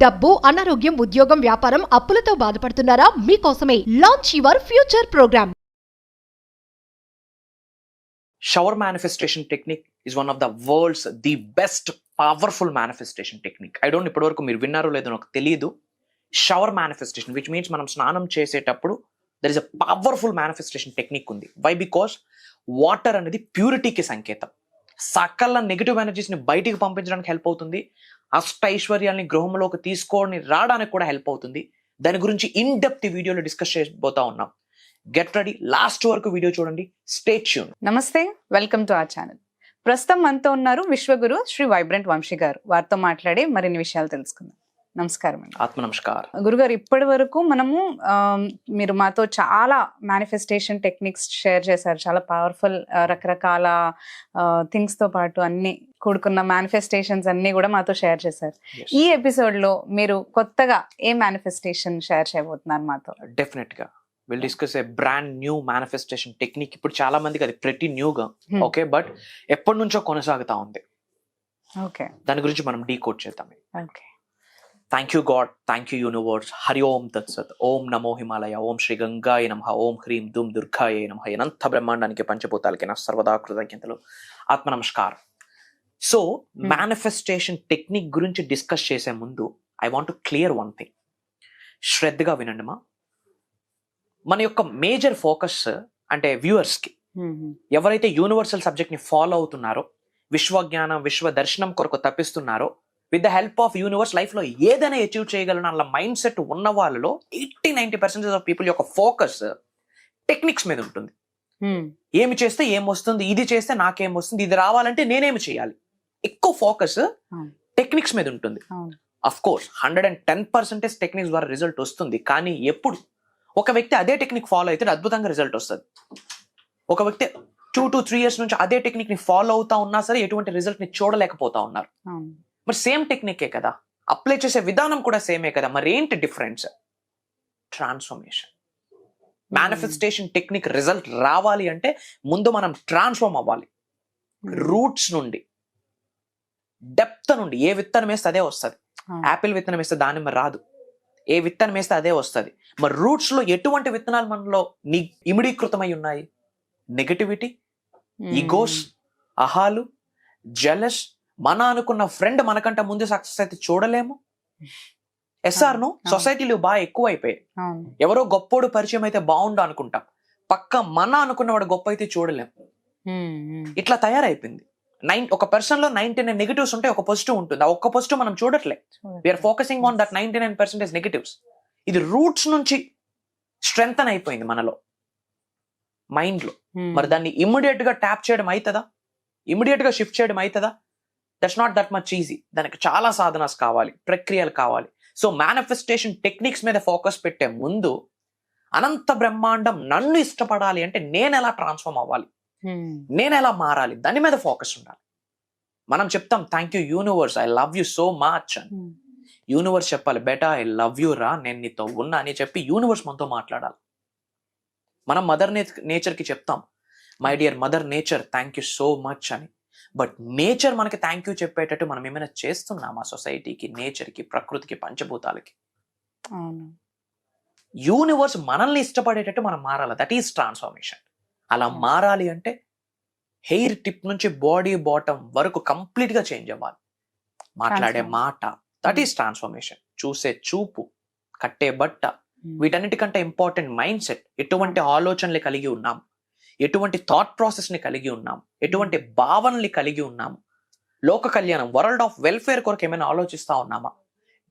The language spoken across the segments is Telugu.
డబ్బు, అనారోగ్యం, ఉద్యోగం, వ్యాపారం, అప్పులతో బాధపడుతున్నారా? మీకోసమే launch your future programme. Shower manifestation technique is one of the world's the best powerful manifestation technique. I don't ఇప్పటివరకు మీరు విన్నారో లేదో నాకు తెలియదు. షవర్ మేనిఫెస్టేషన్ విచ్ మీన్స్ మనం స్నానం చేసేటప్పుడు there is a powerful manifestation technique ఉంది. వై? బికాస్ వాటర్ అనేది ప్యూరిటీకి సంకేతం. సకల నెగిటివ్ ఎనర్జీస్ని బయటికి పంపించడానికి హెల్ప్ అవుతుంది. అష్టైశ్వర్యాల్ని గృహంలోకి తీసుకొని రావడానికి కూడా హెల్ప్ అవుతుంది. దాని గురించి ఇన్ డెప్త్ వీడియోలో డిస్కస్ చేయబోతా ఉన్నాం. గెట్ రెడీ, లాస్ట్ వరకు వీడియో చూడండి. Stay tune. నమస్తే, వెల్కమ్ టు అవర్ ఛానల్. ప్రస్తుతం మనతో ఉన్నారు విశ్వగురు శ్రీ వైబ్రెంట్ వంశీ గారు. వారితో మాట్లాడి మరిన్ని విషయాలు తెలుసుకుందాం. నమస్కారం అండి. ఆత్మ నమస్కారం. గురుగారు, ఇప్పటి వరకు మనము మీరు మాతో చాలా మేనిఫెస్టేషన్ టెక్నిక్స్ షేర్ చేశారు. చాలా పవర్ఫుల్ రకరకాల థింగ్స్ తో పాటు అన్ని కూడుకున్న మేనిఫెస్టేషన్స్ అన్ని కూడా మాతో షేర్ చేశారు. ఈ ఎపిసోడ్ లో మీరు కొత్తగా ఏ మేనిఫెస్టేషన్ షేర్ చేయబోతున్నారు మాతో? డెఫినెట్ గా will discuss A brand new manifestation technique. ఇప్పుడు చాలా మందికి అది ప్రతి న్యూగా ఓకే, బట్ ఎప్పటి నుంచో కొనసాగుతా ఉంది. ఓకే, దాని గురించి మనం డీకోడ్ చేద్దాం. Okay. Thank you God, thank you universe. Hari ఓం తత్సత్. ఓం నమో హిమాలయ. ఓం శ్రీ గంగాయ నమః. ఓం హ్రీం ధూమ్ దుర్గాయ నమః. అనంత బ్రహ్మాండానికి పంచభూతాలకి నా సర్వదా కృతజ్ఞతలు. ఆత్మ నమస్కారం. సో మేనిఫెస్టేషన్ టెక్నిక్ గురించి డిస్కస్ చేసే ముందు I want to clear one thing. శ్రద్ధగా వినండి మా. మన యొక్క మేజర్ ఫోకస్ అంటే వ్యూవర్స్కి ఎవరైతే యూనివర్సల్ సబ్జెక్ట్ని ఫాలో అవుతున్నారో, విశ్వజ్ఞానం విశ్వ దర్శనం కొరకు తప్పిస్తున్నారో, with the help of universe లైఫ్లో ఏదైనా అచీవ్ చేయగలను అన్న మైండ్ సెట్ ఉన్న వాళ్ళలో 80-90% ఆఫ్ పీపుల్ యొక్క ఫోకస్ టెక్నిక్స్ మీద ఉంటుంది. ఏమి చేస్తే ఏమొస్తుంది, ఇది చేస్తే నాకేం వస్తుంది, ఇది రావాలంటే నేనేమి చేయాలి. ఎక్కువ ఫోకస్ టెక్నిక్స్ మీద ఉంటుంది. అఫ్ కోర్స్ 110% టెక్నిక్స్ ద్వారా రిజల్ట్ వస్తుంది. కానీ ఎప్పుడు ఒక వ్యక్తి అదే టెక్నిక్ ఫాలో అయితే అద్భుతంగా రిజల్ట్ వస్తుంది. ఒక వ్యక్తి 2 to 3 years నుంచి అదే టెక్నిక్ ని ఫాలో అవుతా ఉన్నా సరే ఎటువంటి రిజల్ట్ ని చూడలేకపోతా ఉన్నారు. మరి సేమ్ టెక్నికే కదా, అప్లై చేసే విధానం కూడా సేమే కదా, మరి ఏంటి difference? Transformation. Manifestation technique result రావాలి అంటే ముందు మనం ట్రాన్స్ఫార్మ్ అవ్వాలి. రూట్స్ నుండి, డెప్త్ నుండి. ఏ విత్తనం వేస్తే అదే వస్తుంది. యాపిల్ విత్తనం వేస్తే దానిమ్మ రాదు. ఏ విత్తనం వేస్తే అదే వస్తుంది. మరి రూట్స్ లో ఎటువంటి విత్తనాలు మనలో ఇమిడీకృతమై ఉన్నాయి? నెగటివిటీ, ఈగోస్, అహాలు, జెలస్. మన అనుకున్న ఫ్రెండ్ మనకంటే ముందు సక్సెస్ అయితే చూడలేము. ఎస్ఆర్ను సొసైటీలో బాగా ఎక్కువ అయిపోయాయి. ఎవరో గొప్పోడు పరిచయం అయితే బాగుండు అనుకుంటాం, పక్క మన అనుకున్నవాడు గొప్ప అయితే చూడలేము. ఇట్లా తయారైపోయింది. ఒక పర్సన్ లో 99 నెగటివ్స్ ఉంటే ఒక పాజిటివ్ ఉంటుంది. ఆ ఒక్క పాజిటివ్ మనం చూడట్లే. We are focusing on that 99% negatives. ఇది రూట్స్ నుంచి స్ట్రెంగ్తన్ అయిపోయింది మనలో, మైండ్ లో. మరి దాన్ని ఇమ్మీడియట్ గా ట్యాప్ చేయడం అవుతుందా? ఇమ్మీడియట్ గా షిఫ్ట్ చేయడం అవుతుందా? That's not that much easy. దానికి చాలా సాధనాస్ కావాలి, ప్రక్రియలు కావాలి. సో మేనిఫెస్టేషన్ టెక్నిక్స్ మీద ఫోకస్ పెట్టే ముందు అనంత బ్రహ్మాండం నన్ను ఇష్టపడాలి అంటే నేను ఎలా ట్రాన్స్ఫార్మ్ అవ్వాలి, నేను ఎలా మారాలి, దాని మీద ఫోకస్ ఉండాలి. మనం చెప్తాం thank you universe, I love you so much అని. యూనివర్స్ చెప్పాలి బేటా ఐ లవ్ యూ రా, నేను నీతో ఉన్నా అని చెప్పి యూనివర్స్ మనతో మాట్లాడాలి. మనం మదర్ నేచర్కి చెప్తాం my dear mother nature thank you so much అని. బట్ నేచర్ మనకి థ్యాంక్ యూ చెప్పేటట్టు మనం ఏమైనా చేస్తున్నామా సొసైటీకి, నేచర్కి, ప్రకృతికి, పంచభూతాలకి? యూనివర్స్ మనల్ని ఇష్టపడేటట్టు మనం మారాలి. That is transformation. అలా మారాలి అంటే హెయిర్ టిప్ నుంచి బాడీ బాటమ్ వరకు కంప్లీట్ గా చేంజ్ అవ్వాలి. మాట్లాడే మాట, దట్ ఈస్ ట్రాన్స్ఫర్మేషన్. చూసే చూపు, కట్టే బట్ట, వీటన్నిటికంటే ఇంపార్టెంట్ మైండ్ సెట్. ఎటువంటి ఆలోచనలు కలిగి ఉన్నాం, ఎటువంటి థాట్ ప్రాసెస్ ని కలిగి ఉన్నాం, ఎటువంటి భావనల్ని కలిగి ఉన్నాము, లోక కళ్యాణం, వరల్డ్ ఆఫ్ వెల్ఫేర్ కొరకు ఏమైనా ఆలోచిస్తా ఉన్నామా?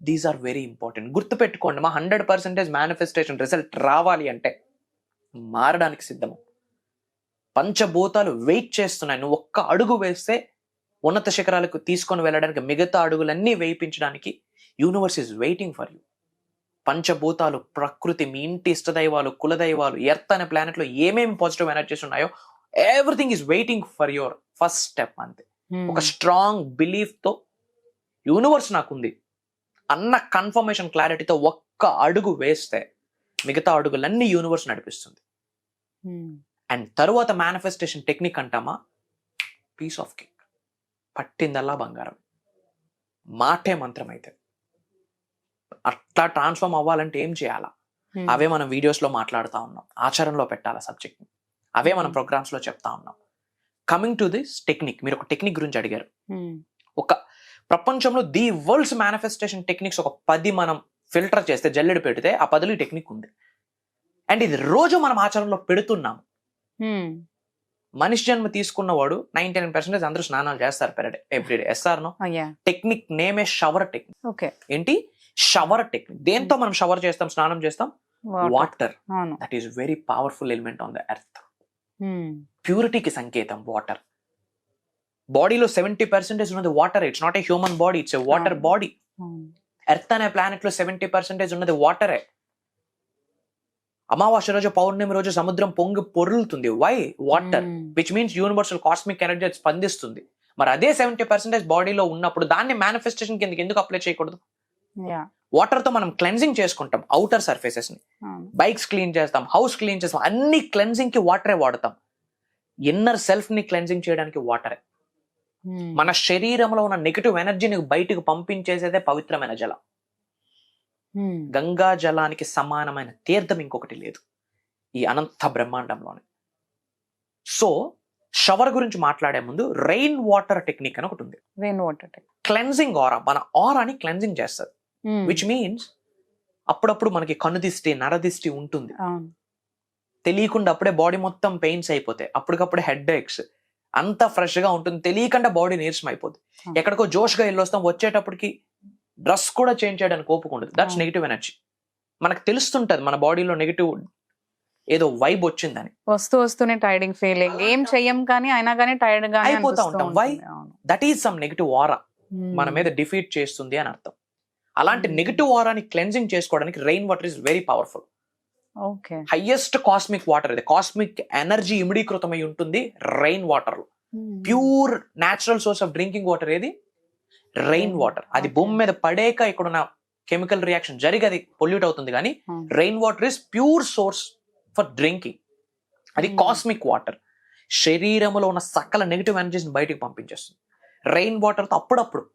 These are very important. గుర్తుపెట్టుకోండి మా, 100% మేనిఫెస్టేషన్ రిజల్ట్ రావాలి అంటే మారడానికి సిద్ధము. పంచభూతాలు వెయిట్ చేస్తున్నాయి. నువ్వు ఒక్క అడుగు వేస్తే ఉన్నత శిఖరాలకు తీసుకొని వెళ్ళడానికి, మిగతా అడుగులన్నీ వేయించడానికి universe is waiting for you. పంచభూతాలు, ప్రకృతి, మీ ఇంటి ఇష్టదైవాలు, కులదైవాలు, ఎర్త్ అనే ప్లానెట్ లో ఏమేమి పాజిటివ్ ఎనర్జీస్ ఉన్నాయో everything is waiting for your first step. అంతే. ఒక స్ట్రాంగ్ బిలీఫ్ తో యూనివర్స్ నాకుంది అన్న కన్ఫర్మేషన్, క్లారిటీతో ఒక్క అడుగు వేస్తే మిగతా అడుగులన్నీ యూనివర్స్ నడిపిస్తుంది. అండ్ తరువాత మేనిఫెస్టేషన్ టెక్నిక్ అంటామా, పీస్ ఆఫ్ కేక్. పట్టిందల్లా బంగారం. మాటే మంత్రం అయితే అట్లా ట్రాన్స్ఫార్మ్ అవ్వాలంటే ఏం చేయాలా? అవే మనం వీడియోస్ లో మాట్లాడుతూ ఉన్నాం, ఆచరణలో పెట్టాలి సబ్జెక్ట్ ని, అవే మనం ప్రోగ్రామ్స్ లో చెప్తా ఉన్నాం. కమింగ్ టు దిస్ టెక్నిక్, మీరు ఒక టెక్నిక్ గురించి అడిగారు. ఒక ప్రపంచంలో ది వరల్డ్స్ మేనిఫెస్టేషన్ టెక్నిక్స్ ఒక 10 మనం ఫిల్టర్ చేస్తే, జల్లెడ పెడితే ఆ 10లో ఈ టెక్నిక్ ఉంది. అండ్ ఇది రోజు మనం ఆచరణలో పెడుతున్నాం. మనిషి జన్మ తీసుకున్నవాడు 99% అందరూ స్నానాలు చేస్తారు per day, everyday. Yes or no? Technique నేమే షవర్ టెక్నిక్. ఏంటి షవర్ టెక్నిక్? దేంతో మనం షవర్ చేస్తాం, స్నానం చేస్తాం? Water. That is very powerful element on the earth. ప్యూరిటీకి సంకేతం వాటర్. బాడీలో 70% ఉన్నది water. It's not a human body, it's a water body. Earth అనే ప్లానెట్ లో 70% ఉన్నది వాటరే. అమావాస్య రోజు, పౌర్ణమి రోజు సముద్రం పొంగి పొర్లుతుంది. Why? Water. Which means universal cosmic energy స్పందిస్తుంది. మరి అదే 70% బాడీలో ఉన్నప్పుడు దాన్ని మేనిఫెస్టేషన్ కిందకి ఎందుకు అప్లై చేయకూడదు? వాటర్ తో మనం క్లెన్జింగ్ చేసుకుంటాం అవుటర్ సర్ఫేసెస్ ని, బైక్స్ క్లీన్ చేస్తాం, హౌస్ క్లీన్ చేస్తాం, అన్ని క్లెన్జింగ్ కి వాటరే వాడతాం. ఇన్నర్ సెల్ఫ్ ని క్లెన్జింగ్ చేయడానికి వాటరే. మన శరీరంలో ఉన్న నెగటివ్ ఎనర్జీని బయటకు పంపించేసేదే పవిత్రమైన జలం. గంగా జలానికి సమానమైన తీర్థం ఇంకొకటి లేదు ఈ అనంత బ్రహ్మాండంలోనే. సో షవర్ గురించి మాట్లాడే ముందు రెయిన్ వాటర్ టెక్నిక్ అని ఒకటి ఉంది. రెయిన్ వాటర్ క్లెన్జింగ్ ఆరా, మన ఆరాని క్లెన్జింగ్ చేస్తుంది. విచ్ మీన్స్ అప్పుడప్పుడు మనకి కనుదిష్టి, నరదిష్టి ఉంటుంది, తెలియకుండా అప్పుడే బాడీ మొత్తం పెయిన్స్ అయిపోతాయి, అప్పటికప్పుడే హెడ్ ఏక్స్, అంతా ఫ్రెష్ గా ఉంటుంది, తెలియకుండా బాడీ నీరసం అయిపోతుంది. ఎక్కడికో జోష్గా వెళ్ళొస్తాం, వచ్చేటప్పటికి డ్రెస్ కూడా చేంజ్ చేయడానికి ఓపుకుంటుంది. That's negative energy. మనకు తెలుస్తుంటది మన బాడీలో నెగిటివ్ ఏదో వైబ్ వచ్చిందని. వస్తూనే టైర్డింగ్ ఫీలింగ్, ఏం చెయ్యం కానీ అయినా కానీ టైర్డ్ గా అయిపోతా ఉంటాం. Why? That is some negative aura మన మీద డిఫీట్ చేస్తుంది అని అర్థం. అలాంటి నెగిటివ్ ఆరాని క్లెన్జింగ్ చేసుకోవడానికి rain water is very powerful. Highest cosmic water ఇది. కాస్మిక్ ఎనర్జీ ఇమిడీకృతమై ఉంటుంది రెయిన్ వాటర్ లో. Pure natural source of drinking water ఏది? Rain water. అది భూమి మీద పడేక ఇక్కడున్న కెమికల్ రియాక్షన్ జరిగి అది పొల్యూట్ అవుతుంది, కానీ rain water is pure source for drinking. అది కాస్మిక్ వాటర్. శరీరంలో ఉన్న సకల నెగిటివ్ ఎనర్జీస్ బయటికి పంపించేస్తుంది రెయిన్ వాటర్ తో. అప్పుడప్పుడు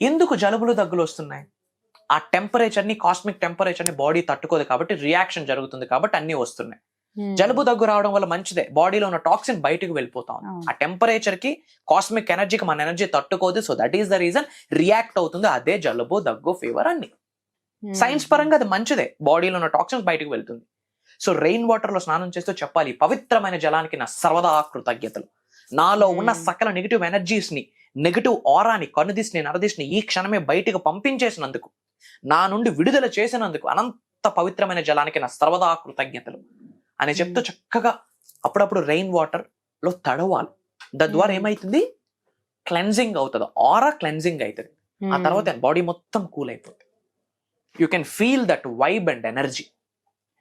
ఎందుకు జలుబులు దగ్గులు వస్తున్నాయి? ఆ టెంపరేచర్ ని, కాస్మిక్ టెంపరేచర్ ని బాడీ తట్టుకోదు కాబట్టి రియాక్షన్ జరుగుతుంది, కాబట్టి అన్ని వస్తున్నాయి. జలుబు దగ్గు రావడం వల్ల మంచిదే, బాడీలో ఉన్న టాక్సిన్ బయటకు వెళ్ళిపోతాం. ఆ టెంపరేచర్ కి, కాస్మిక్ ఎనర్జీకి మన ఎనర్జీ తట్టుకోదు. So that is the reason react అవుతుంది. అదే జలుబు, దగ్గు, ఫీవర్ అన్ని. సైన్స్ పరంగా అది మంచిదే, బాడీలో ఉన్న టాక్సిన్స్ బయటకు వెళ్తుంది. సో రెయిన్ వాటర్ లో స్నానం చేస్తూ చెప్పాలి, పవిత్రమైన జలానికి నా సర్వదా కృతజ్ఞతలు. నాలో ఉన్న సకల నెగిటివ్ ఎనర్జీస్ ని, నెగిటివ్ ఆరాని, కనుదిష్ని, నరదిష్ని ఈ క్షణమే బయటకు పంపించేసినందుకు, నా నుండి విడుదల చేసినందుకు అనంత పవిత్రమైన జలానికి నా సర్వదా కృతజ్ఞతలు అని చెప్తూ చక్కగా అప్పుడప్పుడు రెయిన్ వాటర్ లో తడవాలి. తద్వారా ఏమైతుంది? క్లెన్జింగ్ అవుతుంది, ఆరా క్లెన్జింగ్ అవుతుంది. ఆ తర్వాత బాడీ మొత్తం కూల్ అయిపోతుంది. You can feel that vibe and energy.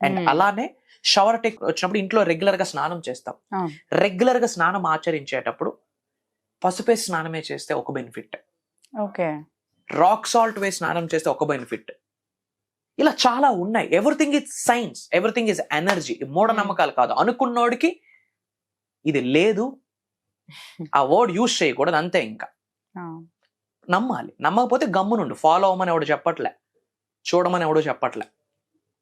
And అలానే షవర్ టెక్ వచ్చినప్పుడు ఇంట్లో రెగ్యులర్ గా స్నానం చేస్తాం. రెగ్యులర్ గా స్నానం ఆచరించేటప్పుడు పసుపే స్నానమే చేస్తే ఒక బెనిఫిట్, రాక్ సాల్ట్ వేసి స్నానం చేస్తే ఒక బెనిఫిట్. ఇలా చాలా ఉన్నాయి. Everything is science, everything is energy. మూఢనమ్మకాలు కాదు. అనుకున్నోడికి ఇది లేదు, ఆ వర్డ్ యూజ్ చేయకూడదు, అంతే. ఇంకా నమ్మాలి. నమ్మకపోతే గమ్మునుండు. ఫాలో అవ్వమని ఎవడు చెప్పట్లే, చూడమని ఎవడో చెప్పట్లే.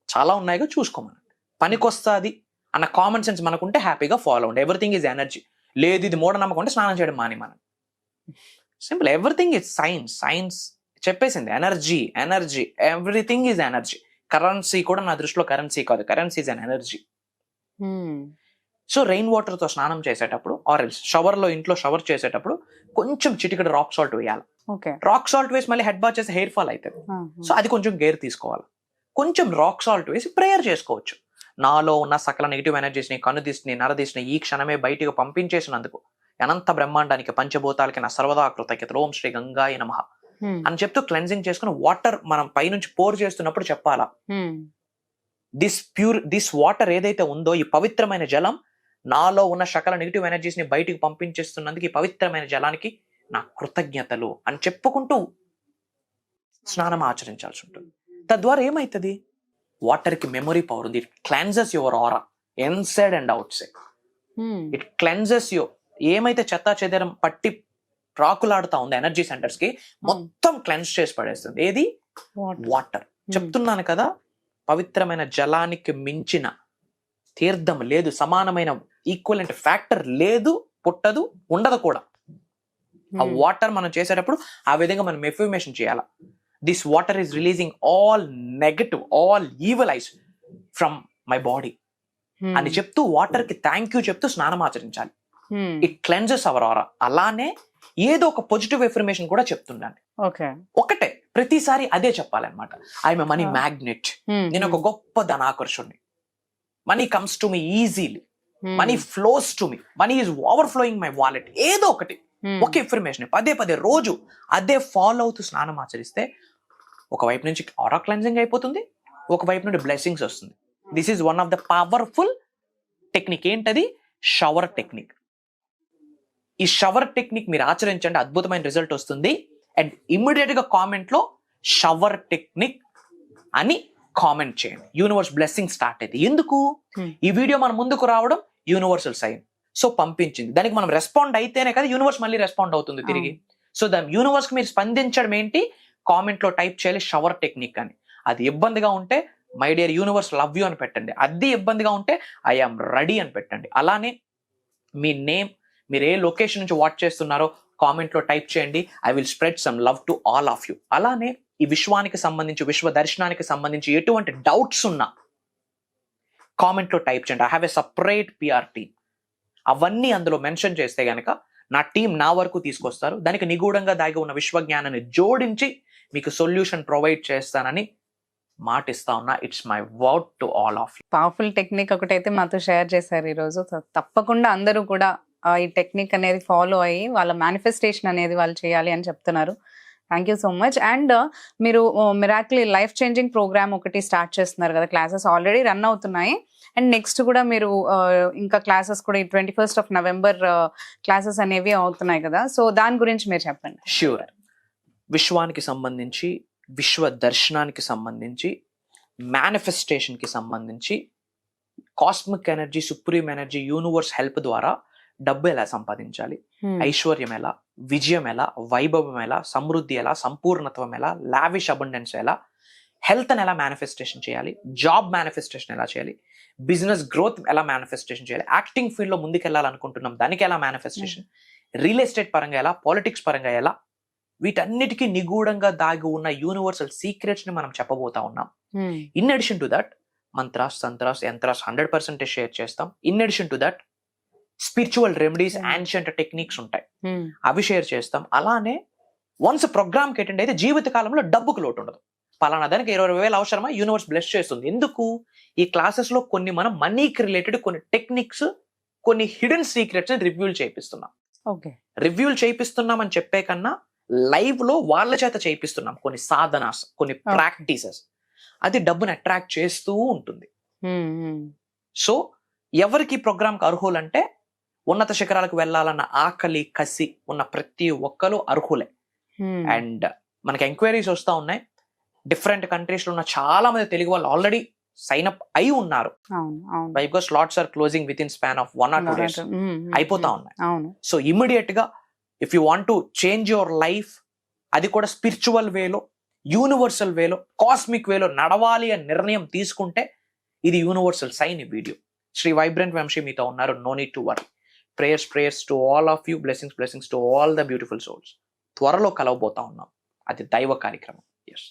చాలా ఉన్నాయిగా, చూసుకోమని. పనికొస్తుంది అన్న కామన్ సెన్స్ మనకుంటే హ్యాపీగా ఫాలో అవ్వండి. Everything is energy. లేదు ఇది మూఢనమ్మకం అంటే స్నానం చేయడం మాని మనం. Simple. Everything is science. Science చెప్పేసింది energy, energy, everything is energy. Currency కూడా నా దృష్టిలో కరెన్సీ కాదు, currency is an energy. So rain water తో స్నానం చేసేటప్పుడు, ఆర్ షవర్ లో, ఇంట్లో షవర్ చేసేటప్పుడు కొంచెం చిటికెడు రాక్ సాల్ట్ వేయాలి. రాక్ సాల్ట్ వేసి మళ్ళీ హెడ్ బాత్ చేస్తే హెయిర్ ఫాల్ అవుతుంది. సో అది కొంచెం గేర్ తీసుకోవాలి. కొంచెం రాక్ సాల్ట్ వేసి ప్రేయర్ చేసుకోవచ్చు. నాలో ఉన్న సకల నెగిటివ్ ఎనర్జీస్ ని, కనుదిష్ని, నరదిష్ని ఈ క్షణమే బయటకు పంపించేసినందుకు అనంత బ్రహ్మాండానికి, పంచభూతాలకి నా సర్వదా కృతజ్ఞతలు. ఓం శ్రీ గంగాయ నమః అని చెప్తూ క్లెన్జింగ్ చేసుకుని వాటర్ మనం పైనుంచి పోర్ చేస్తున్నప్పుడు చెప్పాలా, దిస్ వాటర్ ఏదైతే ఉందో, ఈ పవిత్రమైన జలం నాలో ఉన్న సకల నెగిటివ్ ఎనర్జీస్ ని బయటికి పంపించేస్తున్నందుకు ఈ పవిత్రమైన జలానికి నా కృతజ్ఞతలు అని చెప్పుకుంటూ స్నానం ఆచరించాల్సి ఉంటుంది. తద్వారా ఏమైతుంది? వాటర్ కి మెమొరీ పవర్ ఉంది. It cleanses your aura inside and out side. It cleanses you. ఏమైతే చెత్తా చెదరం పట్టి ప్రాకులాడుతా ఉంది ఎనర్జీ సెంటర్స్ కి, మొత్తం క్లెన్స్ చేసి పడేస్తుంది. ఏది? వాటర్. చెప్తున్నాను కదా, పవిత్రమైన జలానికి మించిన తీర్థం లేదు, సమానమైన ఈక్వలెంట్ ఫ్యాక్టర్ లేదు, పుట్టదు, ఉండదు కూడా. ఆ వాటర్ మనం చేసేటప్పుడు ఆ విధంగా మనం ఎఫర్మేషన్ చేయాలి. This water is releasing all negative, all evil ice from my body అని చెప్తూ వాటర్ కి థ్యాంక్ యూ చెప్తూ స్నానం ఆచరించాలి. ఇట్ క్లెన్జెస్ అవర్ ఆరా. అలానే ఏదో ఒక పాజిటివ్ ఎఫర్మేషన్ కూడా చెప్తుండండి. ఒకటే ప్రతిసారి అదే చెప్పాలన్నమాట. ఐఎమ్ ఎ మనీ మ్యాగ్నెట్, నేను ఒక గొప్ప ధనాకర్షుడిని, money comes to me easily, money flows to me, money is overflowing my wallet. ఏదో ఒకటి ఒక ఇన్ఫర్మేషన్ పదే పదే రోజు అదే ఫాలో అవుతూ స్నానం ఆచరిస్తే ఒకవైపు నుంచి ఆరా క్లెన్జింగ్ అయిపోతుంది, ఒకవైపు నుండి బ్లెస్సింగ్స్ వస్తుంది. This is one of the powerful technique. ఏంటది? Shower technique. ఈ షవర్ టెక్నిక్ మీరు ఆచరించండి, అద్భుతమైన రిజల్ట్ వస్తుంది. అండ్ ఇమ్మీడియట్ గా కామెంట్ లో షవర్ టెక్నిక్ అని కామెంట్ చేయండి. యూనివర్స్ బ్లెస్సింగ్ స్టార్ట్ అయితే. ఎందుకు ఈ వీడియో మన ముందుకు రావడం? Universal sign. సో పంపించింది, దానికి మనం రెస్పాండ్ అయితేనే కదా యూనివర్స్ మళ్ళీ రెస్పాండ్ అవుతుంది తిరిగి. సో దాని యూనివర్స్ కి మీరు స్పందించడం ఏంటి? కామెంట్ లో టైప్ చేయాలి షవర్ టెక్నిక్ అని. అది ఇబ్బందిగా ఉంటే my dear universe love you అని పెట్టండి. అది ఇబ్బందిగా ఉంటే ఐఆమ్ రెడీ అని పెట్టండి. అలానే మీ నేమ్, మీరు ఏ లొకేషన్ నుంచి వాచ్ చేస్తున్నారో కామెంట్ లో టైప్ చేయండి. I will spread some love to all of you. అలానే ఈ విశ్వానికి సంబంధించి, విశ్వ దర్శనానికి సంబంధించి ఎటువంటి డౌట్స్ ఉన్నా కామెంట్ లో టైప్ చేయండి. I have a separate PR team. అవన్నీ అందులో మెన్షన్ చేస్తే గనక నా టీం నా వరకు తీసుకొస్తారు. దానికి నిగూఢంగా దాగి ఉన్న విశ్వజ్ఞానాన్ని జోడించి మీకు సొల్యూషన్ ప్రొవైడ్ చేస్తానని మాటిస్తా ఉన్నా. It's my word to all of you. Powerful technique ఒకటైతే మాతో షేర్ చేశారు ఈరోజు. తప్పకుండా అందరూ కూడా ఈ టెక్నిక్ అనేది ఫాలో అయ్యి వాళ్ళ మేనిఫెస్టేషన్ అనేది వాళ్ళు చేయాలి అని చెప్తున్నారు. Thank you so much. And మీరు మిరాకిల్ లైఫ్ చేంజింగ్ ప్రోగ్రామ్ ఒకటి స్టార్ట్ చేస్తున్నారు కదా, క్లాసెస్ ఆల్రెడీ రన్ అవుతున్నాయి. అండ్ నెక్స్ట్ కూడా మీరు ఇంకా క్లాసెస్ కూడా 21st of November క్లాసెస్ అనేవి అవుతున్నాయి కదా, సో దాని గురించి మీరు చెప్పండి. ష్యూర్. విశ్వానికి సంబంధించి, విశ్వ దర్శనానికి సంబంధించి, మేనిఫెస్టేషన్కి సంబంధించి, cosmic energy, supreme energy, universe help ద్వారా డబ్బు ఎలా సంపాదించాలి, ఐశ్వర్యం ఎలా, విజయం ఎలా, వైభవం ఎలా, సమృద్ధి ఎలా, సంపూర్ణత్వం ఎలా, లావిష్ అబండెన్స్ ఎలా, హెల్త్ ఎలా మేనిఫెస్టేషన్ చేయాలి, జాబ్ మేనిఫెస్టేషన్ ఎలా చేయాలి, బిజినెస్ గ్రోత్ ఎలా మేనిఫెస్టేషన్ చేయాలి, యాక్టింగ్ ఫీల్డ్ లో ముందుకు వెళ్ళాలనుకుంటున్నాం దానికి ఎలా మేనిఫెస్టేషన్, రియల్ ఎస్టేట్ పరంగా ఎలా, పాలిటిక్స్ పరంగా ఎలా, వీటన్నిటికీ నిగూఢంగా దాగి ఉన్న యూనివర్సల్ సీక్రెట్స్ ని మనం చెప్పబోతా ఉన్నాం. ఇన్ అడిషన్ టు దట్ మంత్రాస్, తంత్రాస్, యంత్రాస్ 100% షేర్ చేస్తాం. In addition to that spiritual remedies, ancient techniques ఉంటాయి, అవి షేర్ చేస్తాం. అలానే వన్స్ ప్రోగ్రామ్ కి అటెండ్ అయితే జీవిత కాలంలో డబ్బుకు లోటు ఉండదు. పలానా దానికి 20,000 అవసరమా, యూనివర్స్ బ్లెస్ చేస్తుంది. ఎందుకు? ఈ క్లాసెస్ లో కొన్ని మనం మనీకి రిలేటెడ్ కొన్ని టెక్నిక్స్, కొన్ని హిడెన్ సీక్రెట్స్ రివ్యూల్ చేయిస్తున్నాం. రివ్యూల్ చేయిస్తున్నాం అని చెప్పే కన్నా లైవ్ లో వాళ్ళ చేత చేయిస్తున్నాం కొన్ని సాధనాస్, కొన్ని ప్రాక్టీసెస్. అది డబ్బుని అట్రాక్ట్ చేస్తూ ఉంటుంది. సో ఎవరికి ప్రోగ్రామ్ కి అర్హులంటే ఉన్నత శిఖరాలకు వెళ్ళాలన్న ఆకలి, కసి ఉన్న ప్రతి ఒక్కరు అర్హులే. అండ్ మనకి ఎంక్వైరీస్ వస్తూ ఉన్నాయి. డిఫరెంట్ కంట్రీస్ లో ఉన్న చాలా మంది తెలుగు వాళ్ళు ఆల్రెడీ సైన్ అప్ అయి ఉన్నారు. Because slots are closing within span of 1 or 2 days అయిపోతా ఉన్నాయి. సో ఇమ్మీడియట్ గా if you want to change your life, అది కూడా స్పిరిచువల్ వేలో, యూనివర్సల్ వేలో, కాస్మిక్ వేలో నడవాలి అని నిర్ణయం తీసుకుంటే ఇది యూనివర్సల్ సైన్. ఈ వీడియో శ్రీ వైబ్రెంట్ వంశీ మీతో ఉన్నారు. No need to worry. Prayers to all of you. Blessings to all the beautiful souls. త్వరలో కలవబోతా ఉన్నాం. అది దైవ కార్యక్రమం. ఎస్.